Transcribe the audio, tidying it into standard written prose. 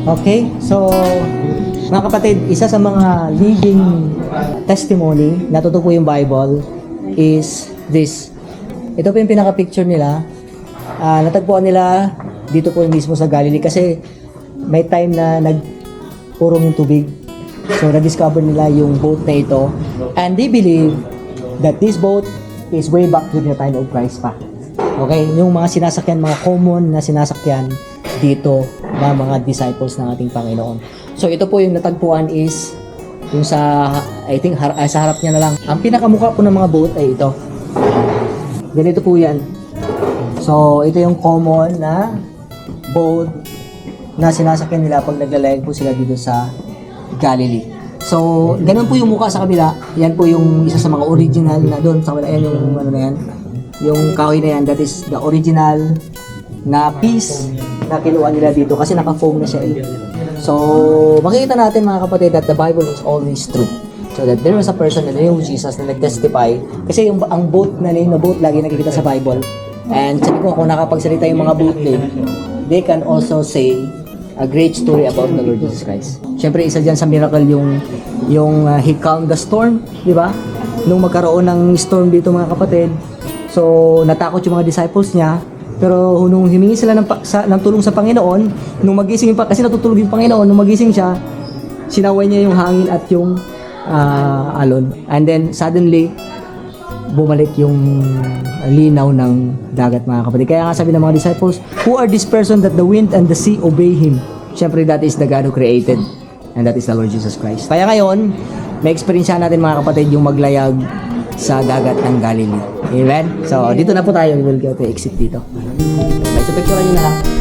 Okay, so mga kapatid, isa sa mga living testimony na totoo po yung Bible is this. Ito po yung pinaka-picture nila. Natagpuan nila dito po mismo sa Galilee kasi may time na nagpurong yung tubig. So na-discover nila yung boat na ito and they believe that this boat is way back to the time of Christ pa. Okay, yung mga sinasakyan, mga common na sinasakyan dito na mga disciples ng ating Panginoon. So ito po yung natagpuan is yung sa, I think sa harap niya na lang. Ang pinakamukha po ng mga boat ay ito. Ganito po yan. So ito yung common na boat na sinasakyan nila pag naglalayag po sila dito sa Galilee. So ganun po yung mukha sa kabila. Yan po yung isa sa mga original na doon sa kabila. Yan yung ano na yan. Yung kahoy na yan, that is the original na piece na kinuha nila dito kasi naka-foam na siya eh. So, makikita natin mga kapatid that the Bible is always true. So that there was a person na name Jesus na nag-testify kasi yung ang boat na name na boat lagi nakikita sa Bible. And sabi ko kung nakapagsalita yung mga boat name, they can also say a great story about the Lord Jesus Christ. Siyempre isa diyan sa miracle yung he calmed the storm, di ba? Nung magkaroon ng storm dito mga kapatid. So, natakot yung mga disciples niya. Pero nung humingi sila ng tulong sa Panginoon, nung magising pa, kasi natutulog yung Panginoon, nung magising siya, sinaway niya yung hangin at yung alon. And then, suddenly, bumalik yung linaw ng dagat mga kapatid. Kaya nga sabi ng mga disciples, who are this person that the wind and the sea obey Him? Siyempre, that is the God who created. And that is the Lord Jesus Christ. Kaya ngayon, may experience natin mga kapatid yung maglayag sa dagat ng Galilee. Amen? So, dito na po tayo. We will go to exit dito. May sa picture nyo na lang.